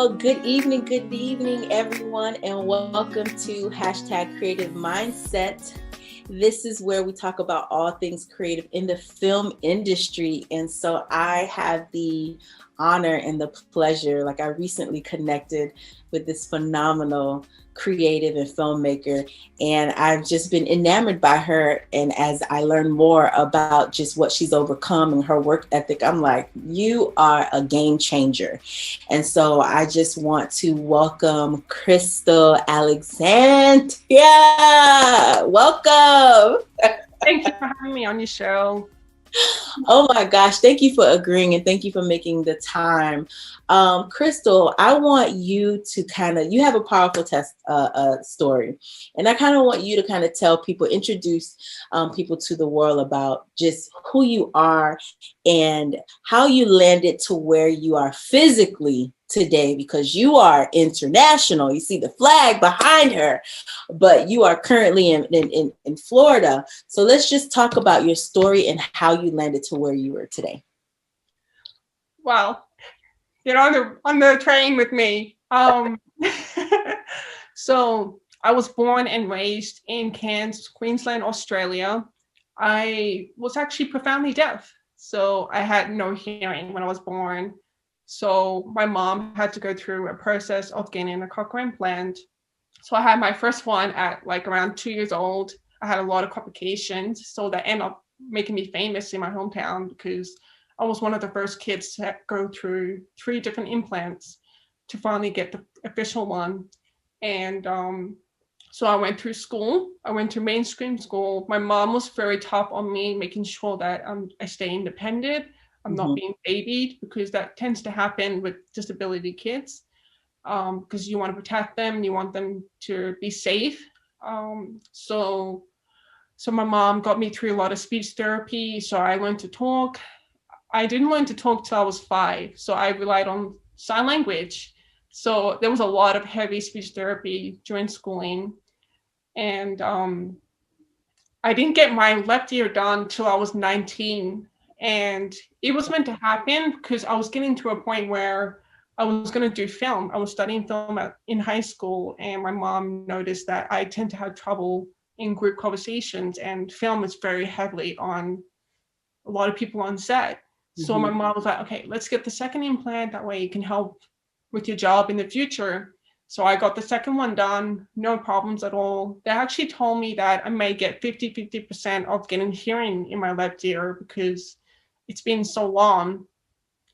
Good evening, everyone, and welcome to #Creative Mindset. This is where we talk about all things creative in the film industry. And so I have the honor and the pleasure, I recently connected with this phenomenal creative and filmmaker, and I've just been enamored by her. And as I learn more about just what she's overcome and her work ethic, I'm like, you are a game changer. And so I just want to welcome Krystal Alexandria. Welcome. Thank you for having me on your show. Oh my gosh, thank you for agreeing and thank you for making the time. Krystal, I want you to you have a powerful story, and I kind of want you to kind of introduce people to the world about just who you are and how you landed to where you are physically today, because you are international. You see the flag behind her, but you are currently in Florida. So let's just talk about your story and how you landed to where you are today. Well, get on the train with me. So I was born and raised in Cairns, Queensland, Australia. I was actually profoundly deaf. So I had no hearing when I was born. So my mom had to go through a process of getting a cochlear implant. So I had my first one at around 2 years old. I had a lot of complications. So that ended up making me famous in my hometown because I was one of the first kids to go through 3 different implants to finally get the official one. And so I went through school. I went to mainstream school. My mom was very tough on me, making sure that I stay independent. I'm not being babied, because that tends to happen with disability kids, because you want to protect them, you want them to be safe. So my mom got me through a lot of speech therapy. So I learned to talk. I didn't learn to talk till I was 5. So I relied on sign language. So there was a lot of heavy speech therapy during schooling. And I didn't get my left ear done till I was 19. And it was meant to happen because I was getting to a point where I was going to do film. I was studying film in high school, and my mom noticed that I tend to have trouble in group conversations, and film is very heavily on a lot of people on set. So my mom was like, okay, let's get the second implant. That way you can help with your job in the future. So I got the second one done, no problems at all. They actually told me that I may get 50% of getting hearing in my left ear because it's been so long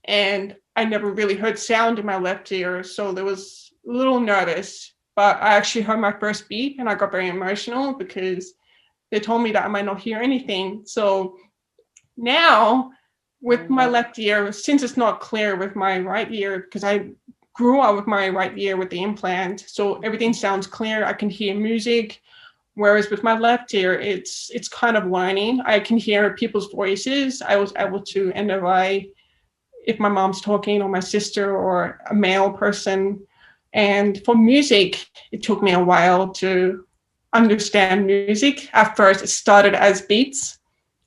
and I never really heard sound in my left ear. So there was a little nervous, but I actually heard my first beep and I got very emotional because they told me that I might not hear anything. So now with my left ear, since it's not clear with my right ear, because I grew up with my right ear with the implant, so everything sounds clear. I can hear music. Whereas with my left ear, it's kind of learning. I can hear people's voices. I was able to identify if my mom's talking or my sister or a male person. And for music, it took me a while to understand music. At first, it started as beats,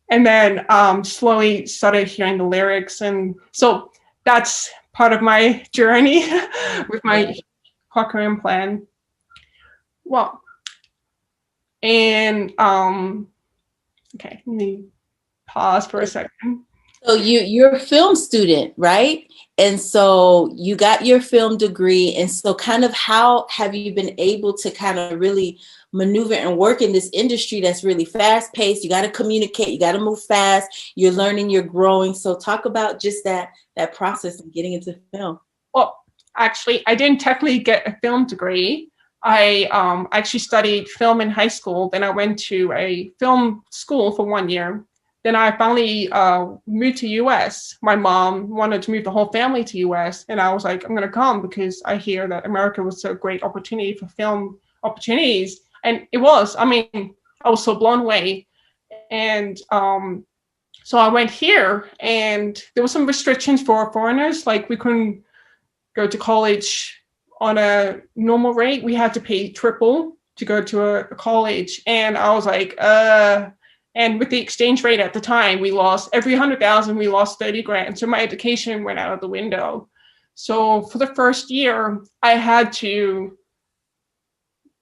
and then slowly started hearing the lyrics. And so that's part of my journey with my cochlear implant. Well, and okay, let me pause for a second. So you're a film student, right? And so you got your film degree. And so kind of how have you been able to kind of really maneuver and work in this industry that's really fast paced? You got to communicate, you got to move fast, you're learning, you're growing. So talk about just that process of getting into film. Well, actually, I didn't technically get a film degree. I actually studied film in high school. Then I went to a film school for 1 year. Then I finally moved to US. My mom wanted to move the whole family to US. And I was like, I'm going to come because I hear that America was a great opportunity for film opportunities. And it was. I mean, I was so blown away. And so I went here, and there were some restrictions for foreigners. Like, we couldn't go to college on a normal rate. We had to pay triple to go to a college. And I was like, and with the exchange rate at the time, we lost every 100,000, we lost 30 grand. So my education went out of the window. So for the first year, I had to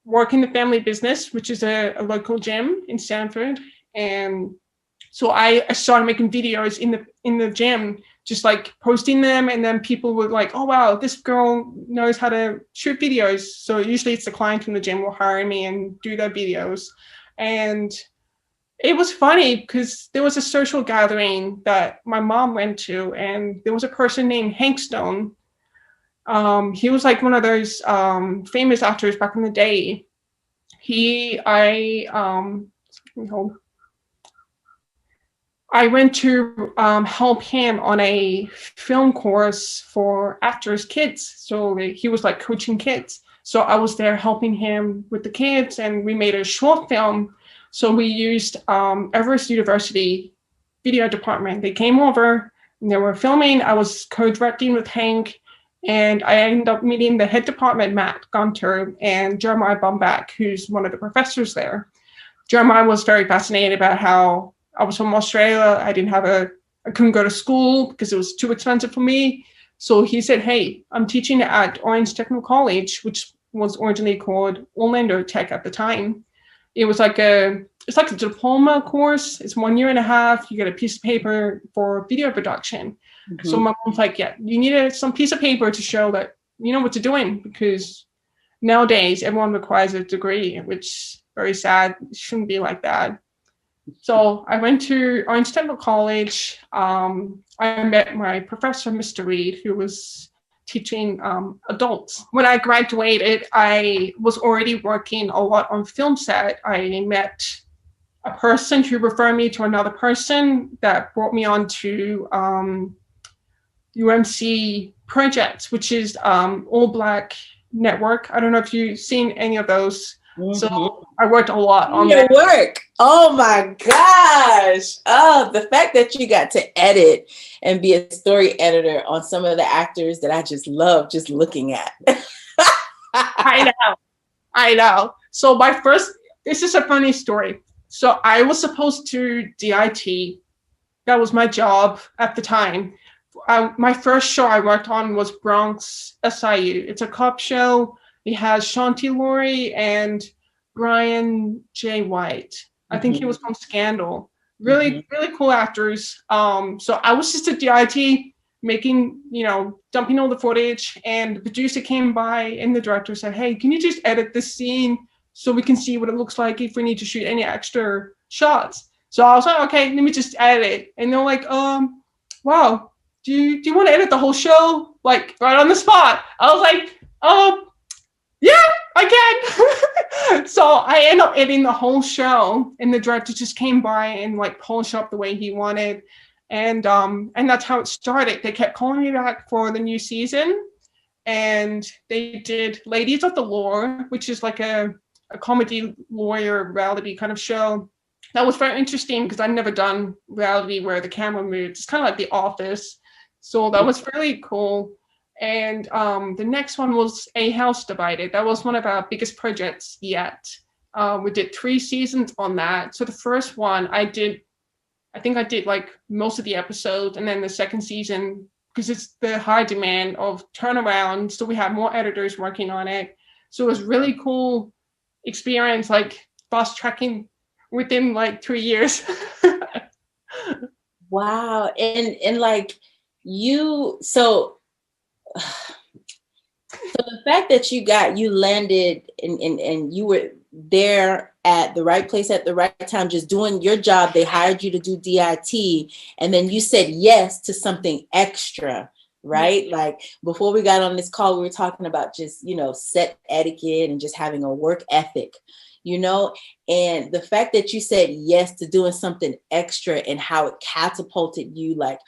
work in the family business, which is a local gym in Stanford. And so I started making videos in the gym, just like posting them, and then people were like, "Oh wow, this girl knows how to shoot videos." So usually it's the client from the gym will hire me and do their videos. And it was funny because there was a social gathering that my mom went to, and there was a person named Hank Stone. He was like one of those famous actors back in the day. I went to help him on a film course for actors' kids. So he was like coaching kids. So I was there helping him with the kids, and we made a short film. So we used Everest University video department. They came over and they were filming. I was co-directing with Hank, and I ended up meeting the head department, Matt Gunter, and Jeremiah Bumbach, who's one of the professors there. Jeremiah was very fascinated about how I was from Australia. I couldn't go to school because it was too expensive for me. So he said, "Hey, I'm teaching at Orange Technical College," which was originally called Orlando Tech at the time. It's like a diploma course. It's 1.5 years. You get a piece of paper for video production. Mm-hmm. So my mom's like, "Yeah, you need some piece of paper to show that you know what you're doing," because nowadays everyone requires a degree, which is very sad. It shouldn't be like that. So I went to Orange Technical College. I met my professor, Mr. Reed, who was teaching adults. When I graduated, I was already working a lot on film set. I met a person who referred me to another person that brought me on to UMC Projects, which is All Black Network. I don't know if you've seen any of those. Mm-hmm. So I worked a lot on your work. Oh my gosh. Oh, the fact that you got to edit and be a story editor on some of the actors that I just love just looking at. I know. So this is a funny story. So I was supposed to DIT. That was my job at the time. My first show I worked on was Bronx SIU. It's a cop show. It has Shanti Laurie and Brian J. White. I think he was from Scandal. Really cool actors. So I was just at DIT making, dumping all the footage, and the producer came by and the director said, "Hey, can you just edit this scene so we can see what it looks like if we need to shoot any extra shots?" So I was like, "Okay, let me just edit it." And they're like, "Wow, do you want to edit the whole show? Like right on the spot?" I was like, "Yeah, I can." So I ended up editing the whole show, and the director just came by and like polished up the way he wanted. And that's how it started. They kept calling me back for the new season, and they did Ladies of the Law, which is like a comedy lawyer reality kind of show. That was very interesting because I'd never done reality where the camera moves. It's kind of like The Office. So that was really cool. And the next one was A House Divided. That was one of our biggest projects yet. We did 3 seasons on that. So the first one I think I did like most of the episodes, and then the second season, because it's the high demand of turnaround, so we had more editors working on it. So it was really cool experience, like fast tracking within like 3 years. Wow. And like so the fact that you landed and you were there at the right place at the right time, just doing your job. They hired you to do DIT, and then you said yes to something extra, right? Mm-hmm. Like before we got on this call, we were talking about just, set etiquette and just having a work ethic, and the fact that you said yes to doing something extra and how it catapulted you, like,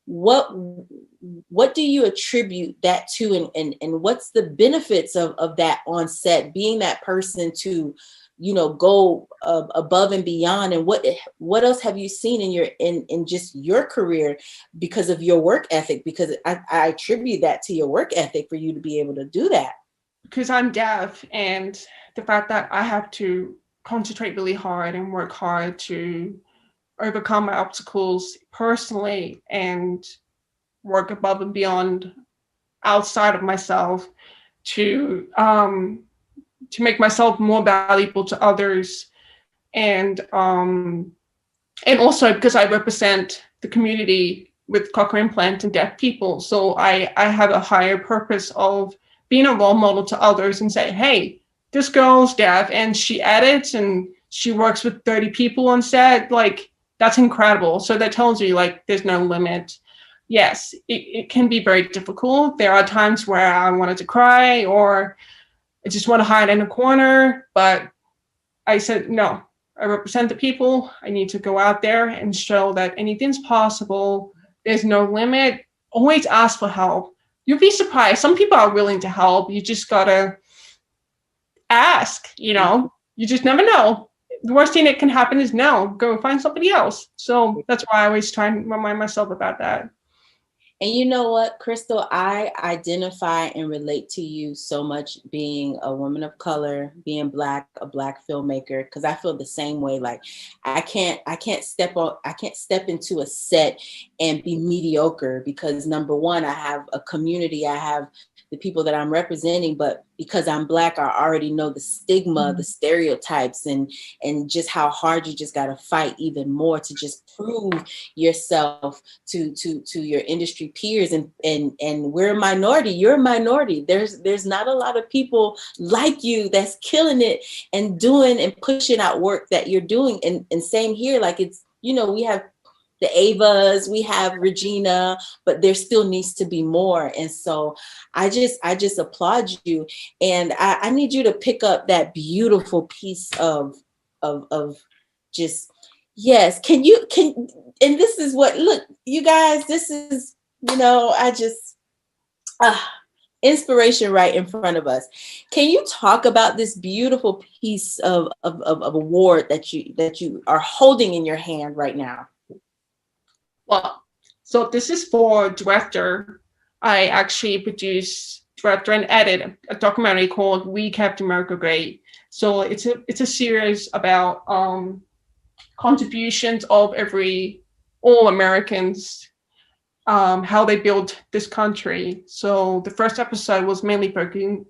what do you attribute that to, and what's the benefits of that on set, being that person to go above and beyond, and what else have you seen in just your career because of your work ethic? Because I attribute that to your work ethic for you to be able to do that. Because I'm deaf, and the fact that I have to concentrate really hard and work hard to overcome my obstacles personally and work above and beyond outside of myself to make myself more valuable to others, and also because I represent the community with cochlear implant and deaf people, so I have a higher purpose of being a role model to others and say, hey, this girl's deaf and she edits and she works with 30 people on set, like that's incredible. So that tells you like there's no limit. Yes, it can be very difficult. There are times where I wanted to cry or I just want to hide in a corner, but I said, no, I represent the people. I need to go out there and show that anything's possible. There's no limit. Always ask for help. You'll be surprised. Some people are willing to help. You just gotta ask, you know, you just never know. The worst thing that can happen is no, go find somebody else. So that's why I always try and remind myself about that. And you know what, Krystal, I identify and relate to you so much, being a woman of color, being Black, a Black filmmaker, because I feel the same way. Like I can't step into a set and be mediocre, because number one, I have a community, I have the people that I'm representing, but because I'm Black, I already know the stigma, the stereotypes, and just how hard you just got to fight even more to just prove yourself to your industry peers. And we're a minority. You're a minority. There's not a lot of people like you that's killing it and doing and pushing out work that you're doing. And same here, like it's, you know, we have the Avas, we have Regina, but there still needs to be more. And so I just applaud you. And I need you to pick up that beautiful piece of just, yes. And this is what, look, you guys, this is, you know, I just, inspiration right in front of us. Can you talk about this beautiful piece of award that you are holding in your hand right now? Well, so this is for director. I actually produce, director, and edit a documentary called We Kept America Great. So it's a series about contributions of all Americans, how they built this country. So the first episode was mainly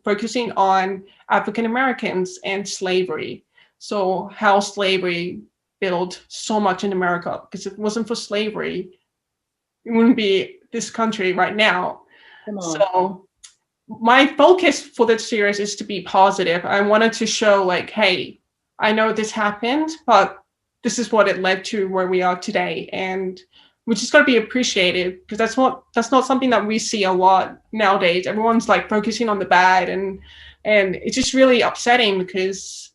focusing on African Americans and slavery. So how slavery built so much in America, because if it wasn't for slavery, it wouldn't be this country right now. So my focus for this series is to be positive. I wanted to show like, hey, I know this happened, but this is what it led to where we are today. And we just got to be appreciated, because that's not something that we see a lot nowadays. Everyone's like focusing on the bad, and it's just really upsetting because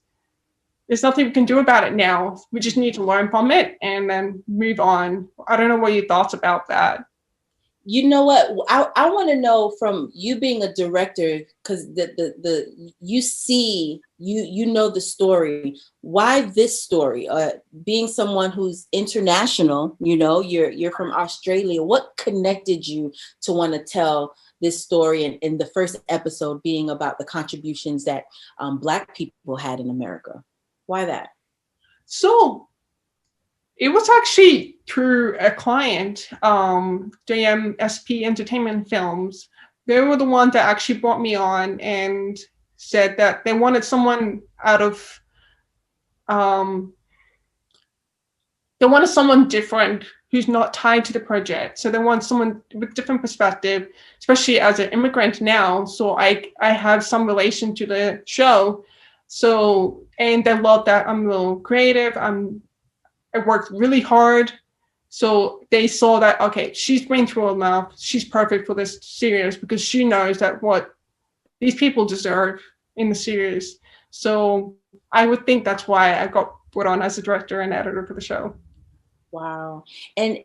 there's nothing we can do about it now. We just need to learn from it and then move on. I don't know what your thoughts about that. You know what? I want to know from you, being a director, because you see, you know the story. Why this story? Being someone who's international, you know, you're from Australia. What connected you to want to tell this story? And in the first episode being about the contributions that Black people had in America. Why that? So it was actually through a client, JMSP Entertainment Films. They were the one that actually brought me on and said that they wanted someone they wanted someone different who's not tied to the project. So they want someone with different perspective, especially as an immigrant now. So I have some relation to the show. So, and they love that I'm a little creative. I worked really hard. So they saw that, okay, she's been through enough. She's perfect for this series because she knows that what these people deserve in the series. So I would think that's why I got put on as a director and editor for the show. Wow. And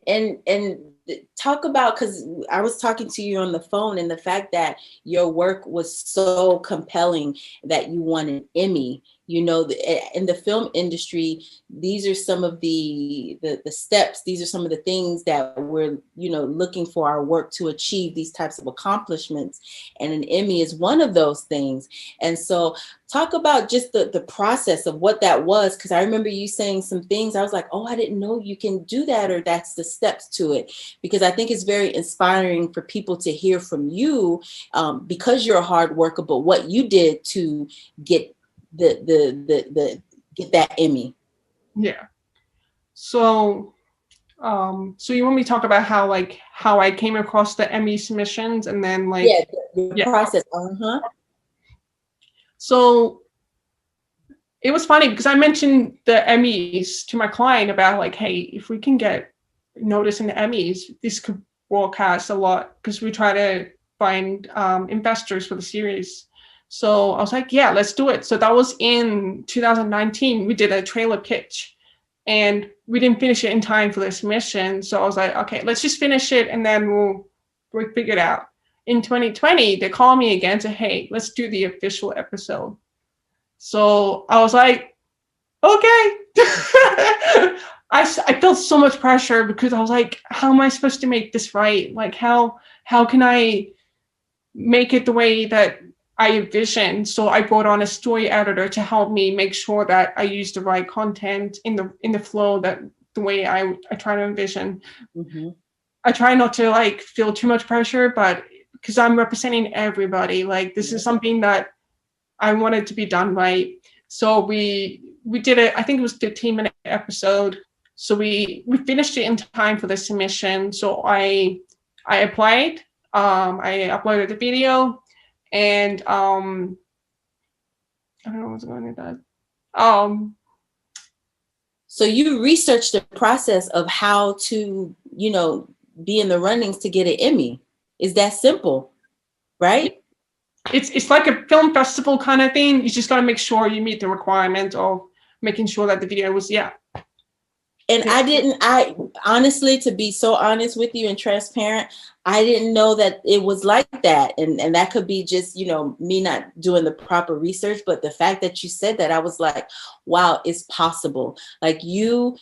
talk about, because I was talking to you on the phone, and the fact that your work was so compelling that you won an Emmy. In the film industry, these are some of the steps, these are some of the things that we're, looking for our work to achieve these types of accomplishments. And an Emmy is one of those things. And so talk about just the process of what that was, because I remember you saying some things. I was like, oh, I didn't know you can do that, or that's the steps to it. Because I think it's very inspiring for people to hear from you, because you're a hard worker, but what you did to get get that Emmy. Yeah. So so you want me to talk about how I came across the Emmy submissions, and then the process. So it was funny because I mentioned the Emmys to my client about like, hey, if we can get noticed in the Emmys, this could broadcast a lot, because we try to find investors for the series. So I was like, yeah, let's do it. So that was in 2019. We did a trailer pitch, and we didn't finish it in time for the submission. So I was like, okay, let's just finish it, and then we'll figure it out. In 2020, they called me again to, hey, let's do the official episode. So I was like, okay. I felt so much pressure, because I was like, how am I supposed to make this right? Like, how can I make it the way that I envisioned? So I brought on a story editor to help me make sure that I use the right content in the flow, that the way I try to envision. Mm-hmm. I try not to like feel too much pressure, but because I'm representing everybody, like this is something that I wanted to be done right. So we did it. I think it was a 15-minute episode. So we finished it in time for the submission. So I applied. I uploaded the video, and I don't know what's going on with that. So you researched the process of how to, be in the runnings to get an Emmy. Is that simple, right? It's like a film festival kind of thing. You just got to make sure you meet the requirement of making sure that the video was, And I honestly, to be so honest with you and transparent, I didn't know that it was like that. And that could be just, me not doing the proper research. But the fact that you said that, I was like, wow, it's possible. Like you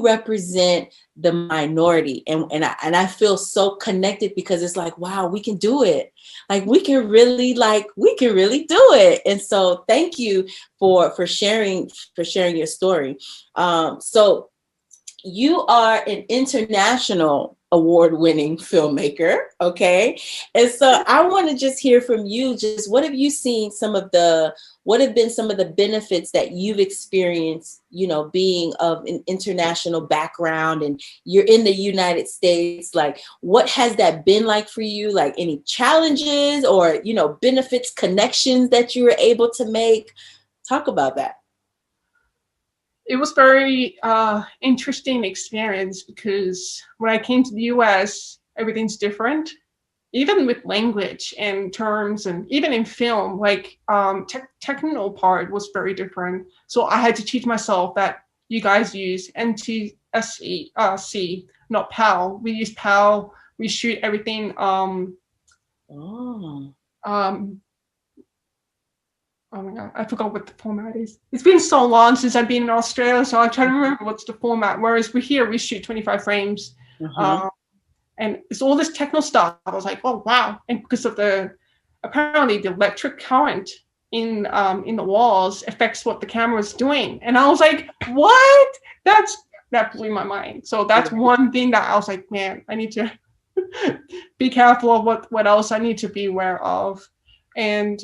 represent the minority. And I feel so connected, because it's like, wow, we can do it. Like we can really do it. And so thank you for sharing your story. So you are an international award-winning filmmaker, okay? And so I want to just hear from you, just what have you seen what have been some of the benefits that you've experienced, being of an international background, and you're in the United States, like what has that been like for you? Like any challenges or, benefits, connections that you were able to make? Talk about that. It was very interesting experience, because when I came to the US, everything's different, even with language and terms, and even in film, like technical part was very different. So I had to teach myself that you guys use NTSC, not PAL. We use PAL. We shoot everything. Oh my God, I forgot what the format is. It's been so long since I've been in Australia, so I try to remember what's the format. Whereas we shoot 25 frames. And it's all this technical stuff. I was like, oh, wow. And because of apparently the electric current in the walls affects what the camera is doing. And I was like, what? That blew my mind. So that's one thing that I was like, man, I need to be careful of what else I need to be aware of. And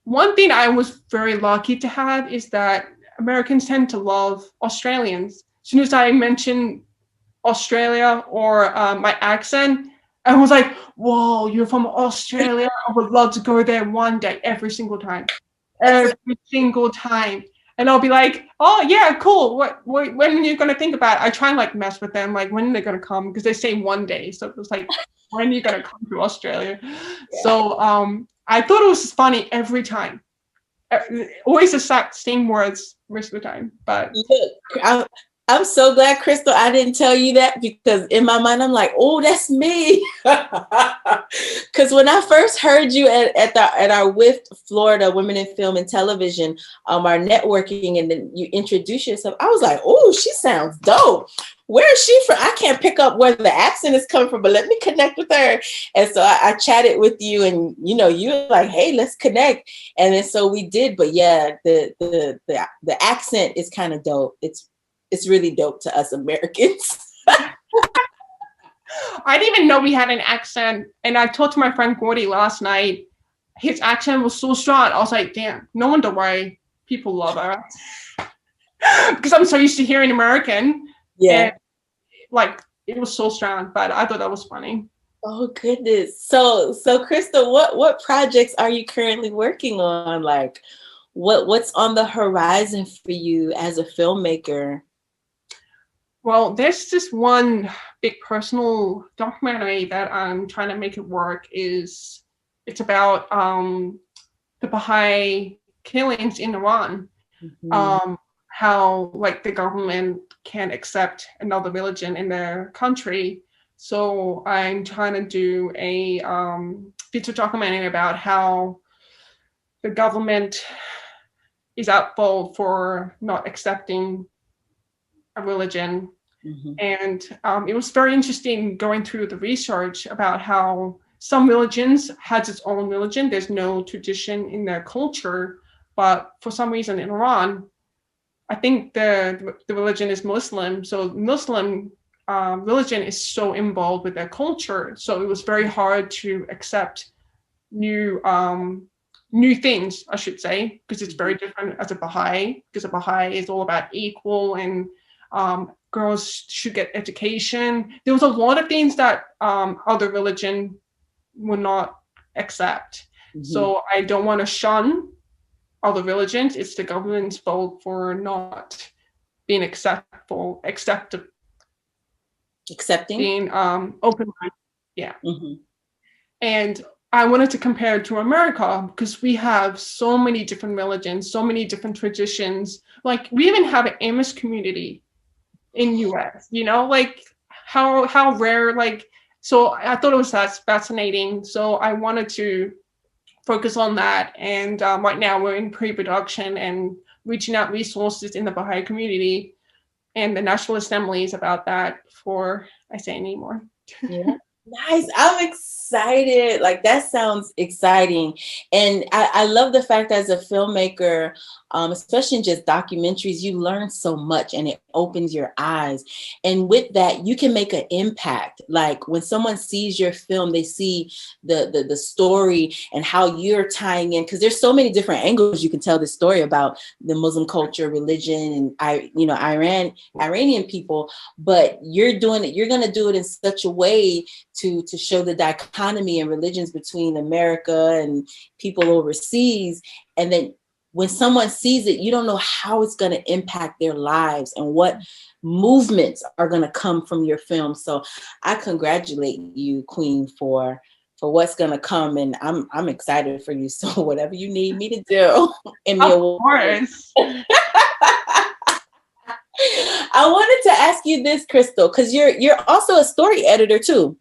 one thing I was very lucky to have is that Americans tend to love Australians. As soon as I mention Australia or my accent, I was like, whoa, you're from Australia? I would love to go there one day, every single time. And I'll be like, oh yeah, cool. When are you gonna think about it? I try and like mess with them, like when are they gonna come? Because they say one day. So it was like, when are you gonna come to Australia? Yeah. So I thought it was funny every time. Always the same words most of the time. But look, I'm so glad, Krystal, I didn't tell you that, because in my mind, I'm like, oh, that's me. Because when I first heard you at our WIFT Florida Women in Film and Television, our networking, and then you introduced yourself, I was like, oh, she sounds dope. Where is she from? I can't pick up where the accent is coming from, but let me connect with her. And so I chatted with you, and you were like, hey, let's connect. And then so we did. But yeah, the accent is kind of dope. It's really dope to us Americans. I didn't even know we had an accent. And I talked to my friend Gordy last night. His accent was so strong. I was like, damn, no wonder why people love her. Because I'm so used to hearing American. Yeah. And, like, it was so strong, but I thought that was funny. Oh goodness. So Krystal, what projects are you currently working on? Like, what's on the horizon for you as a filmmaker? Well, there's this one big personal documentary that I'm trying to make it work. It's about the Baha'i killings in Iran. Mm-hmm. How like the government can't accept another religion in their country. So I'm trying to do a feature documentary about how the government is at fault for not accepting a religion. Mm-hmm. And it was very interesting going through the research about how some religions has its own religion. There's no tradition in their culture, but for some reason in Iran, I think the religion is Muslim. So Muslim religion is so involved with their culture. So it was very hard to accept new things, I should say, because it's very different as a Baha'i, because a Baha'i is all about equal and girls should get education. There was a lot of things that other religion would not accept. Mm-hmm. So I don't want to shun other religions. It's the government's fault for not being accepting, being open-minded. Yeah. Mm-hmm. And I wanted to compare it to America because we have so many different religions, so many different traditions. Like we even have an Amish community in US, like how rare, like, so I thought it was that's fascinating. So I wanted to focus on that. And right now we're in pre-production and reaching out resources in the Baha'i community and the National Assemblies about that before I say any more. Yeah. Nice. I'm excited. Like that sounds exciting. And I love the fact that as a filmmaker, especially in just documentaries, you learn so much and it opens your eyes. And with that, you can make an impact. Like when someone sees your film, they see the story and how you're tying in, because there's so many different angles you can tell the story about the Muslim culture, religion, and Iranian people. But you're doing it. You're going to do it in such a way to show the dichotomy in religions between America and people overseas. And then when someone sees it, you don't know how it's going to impact their lives and what movements are going to come from your film. So I congratulate you, Queen, for what's going to come. And I'm excited for you. So whatever you need me to do. Emmy-Award. I wanted to ask you this, Krystal, because you're also a story editor too.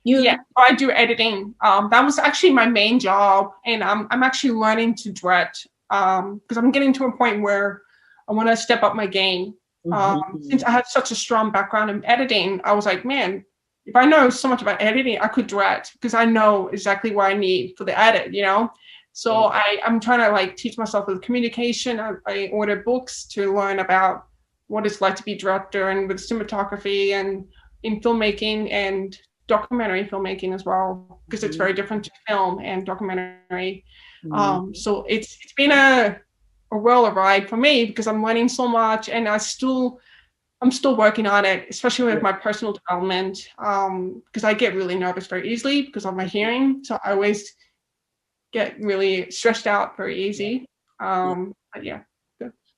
Yeah, I do editing. That was actually my main job, and I'm actually learning to direct because I'm getting to a point where I want to step up my game. Since I had such a strong background in editing, I was like, man, if I know so much about editing, I could direct because I know exactly what I need for the edit, So I'm trying to like teach myself with communication. I ordered books to learn about what it's like to be director and with cinematography and in filmmaking and documentary filmmaking as well, because it's very different to film and documentary. So it's been a whirl of ride for me because I'm learning so much, and I'm still working on it, especially with my personal development, because I get really nervous very easily because of my hearing. So I always get really stressed out very easy. But yeah.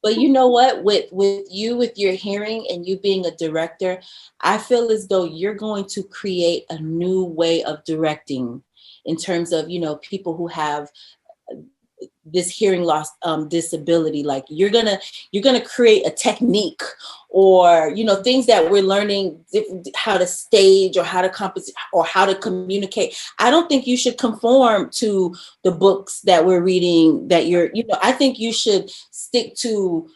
But you know what, with your hearing and you being a director, I feel as though you're going to create a new way of directing in terms of, people who have this hearing loss disability. Like you're gonna create a technique, or things that we're learning, how to stage or how to compose or how to communicate. I don't think you should conform to the books that we're reading, that I think you should stick to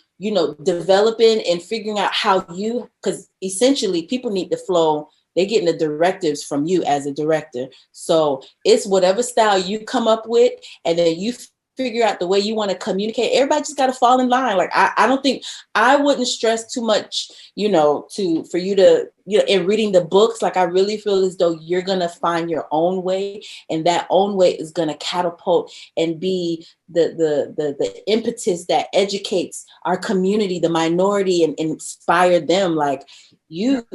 developing and figuring out how because essentially people need to flow. They're getting the directives from you as a director. So it's whatever style you come up with, and then you figure out the way you want to communicate. Everybody just got to fall in line. Like I don't think, I wouldn't stress too much, for you to, in reading the books. Like I really feel as though you're going to find your own way, and that own way is going to catapult and be the impetus that educates our community, the minority, and inspire them. Like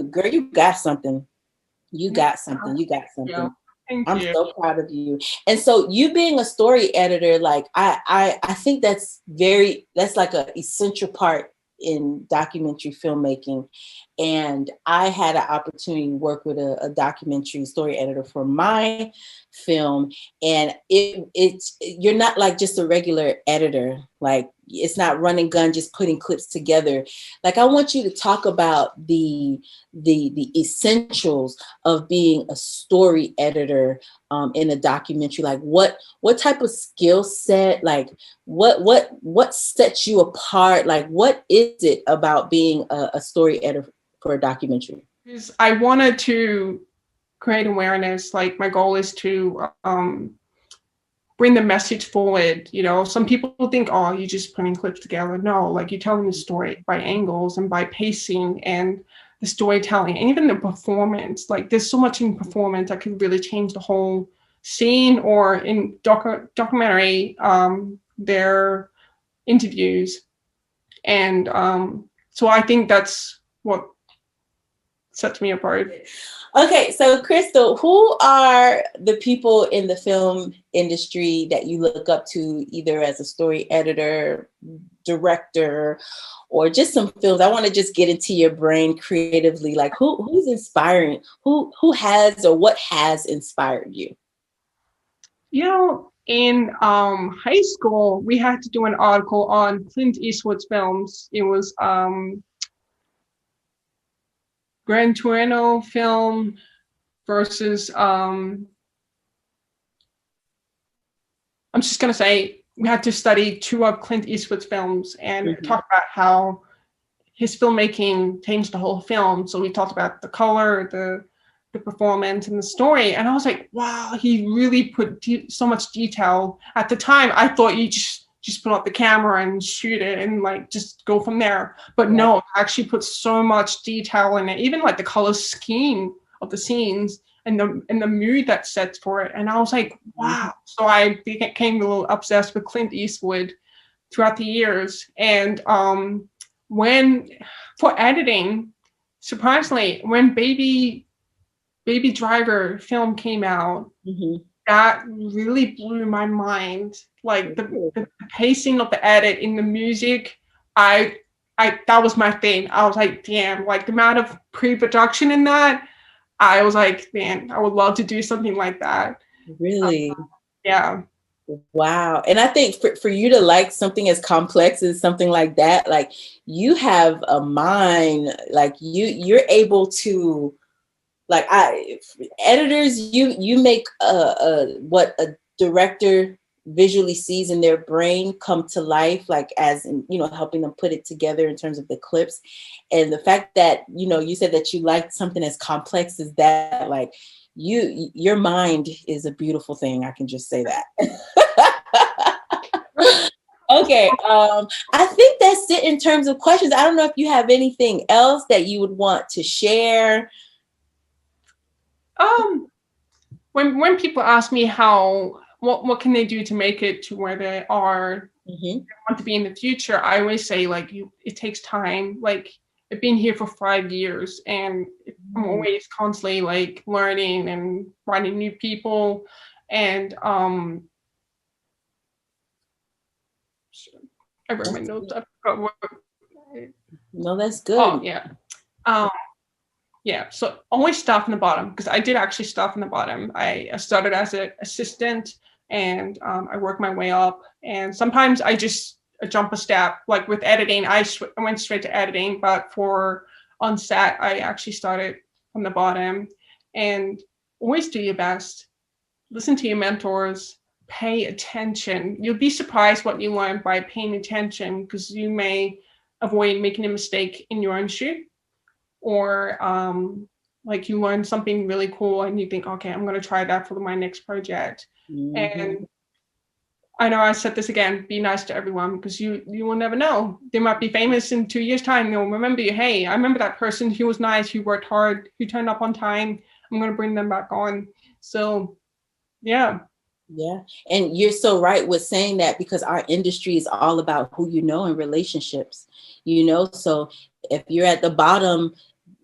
girl, you got something. You got something. Yeah. I'm so proud of you. And so you being a story editor, like I think that's like an essential part in documentary filmmaking. And I had an opportunity to work with a documentary story editor for my film. And you're not like just a regular editor. Like it's not run and gun, just putting clips together. Like I want you to talk about the essentials of being a story editor in a documentary. Like what type of skill set, like what sets you apart? Like what is it about being a story editor for a documentary? I wanted to create awareness. Like my goal is to bring the message forward. Some people think, oh, you're just putting clips together. No, like you're telling the story by angles and by pacing and the storytelling, and even the performance. Like there's so much in performance that could really change the whole scene. Or in documentary, their interviews. And so I think that's what sets me apart. Okay, so Krystal, who are the people in the film industry that you look up to, either as a story editor, director, or just some films? I want to just get into your brain creatively. Like who's inspiring? Who has, or what has inspired you? In high school, we had to do an article on Clint Eastwood's films. It was Gran Torino film versus I'm just gonna say we had to study two of Clint Eastwood's films and talk about how his filmmaking changed the whole film. So we talked about the color, the performance, and the story. And I was like, wow, he really put so much detail. At the time, I thought you just put out the camera and shoot it and like just go from there. But no, it actually put so much detail in it, even like the color scheme of the scenes and the mood that sets for it. And I was like, wow. So I became a little obsessed with Clint Eastwood throughout the years. And when for editing, surprisingly, when Baby Driver film came out, that really blew my mind. Like the pacing of the edit in the music, I that was my thing. I was like, damn, like the amount of pre-production in that, I was like, man, I would love to do something like that. Really? Yeah. Wow. And I think for you to like something as complex as something like that, like you have a mind, like you're able to, like editors, you make what a director visually sees in their brain come to life, like as in, helping them put it together in terms of the clips. And the fact that, you said that you liked something as complex as that, like your mind is a beautiful thing. I can just say that. Okay. I think that's it in terms of questions. I don't know if you have anything else that you would want to share. When people ask me what can they do to make it to where they are, they want to be in the future, I always say like it takes time. Like I've been here for 5 years and I'm always constantly like learning and finding new people. And I wrote my notes. I forgot what. No, that's good. Oh yeah. Yeah, so always start from the bottom, because I did actually start from the bottom. I started as an assistant and I work my way up. And sometimes I just jump a step. Like with editing, I went straight to editing, but for on set, I actually started from the bottom. And always do your best. Listen to your mentors. Pay attention. You'll be surprised what you learn by paying attention, because you may avoid making a mistake in your own shoot, or like you learn something really cool and you think, okay, I'm going to try that for my next project. Mm-hmm. And I know I said this again, be nice to everyone, because you will never know. They might be famous in 2 years' time. They'll remember you. Hey, I remember that person who was nice, who worked hard, who turned up on time. I'm going to bring them back on. So, yeah. Yeah. And you're so right with saying that, because our industry is all about who you know in relationships, you know. So if you're at the bottom,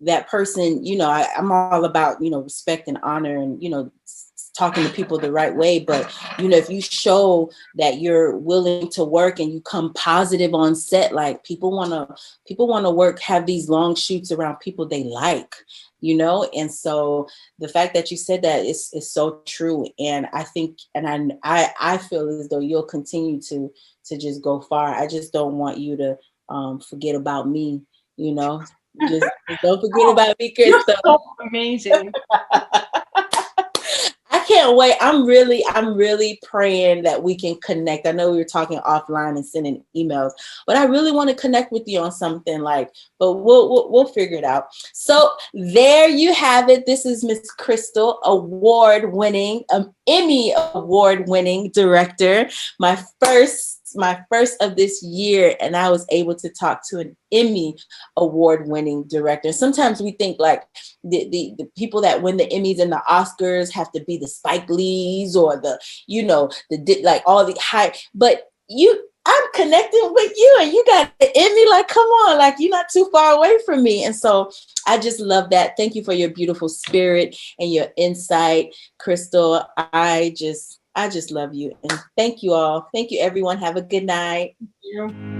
that person, you know, I'm all about, you know, respect and honor and, you know, talking to people the right way. But, you know, if you show that you're willing to work and you come positive on set, like people want to work, have these long shoots around people they like, you know. And so the fact that you said that is so true. And I think, and I feel as though you'll continue to just go far. I just don't want you to forget about me, you know. Just don't forget about me, Krystal. You're so amazing. I can't wait. I'm really praying that we can connect. I know we were talking offline and sending emails, but I really want to connect with you on something, like, but we'll figure it out. So there you have it. This is Miss Krystal, award-winning, Emmy award-winning director. My first of this year, and I was able to talk to an Emmy award-winning director. Sometimes we think like the people that win the Emmys and the Oscars have to be the Spike Lees or the, you know, like all the high, but I'm connecting with you and you got the Emmy, like, come on, like you're not too far away from me. And so I just love that. Thank you for your beautiful spirit and your insight, Krystal. I just love you. And thank you all. Thank you, everyone. Have a good night. Thank you.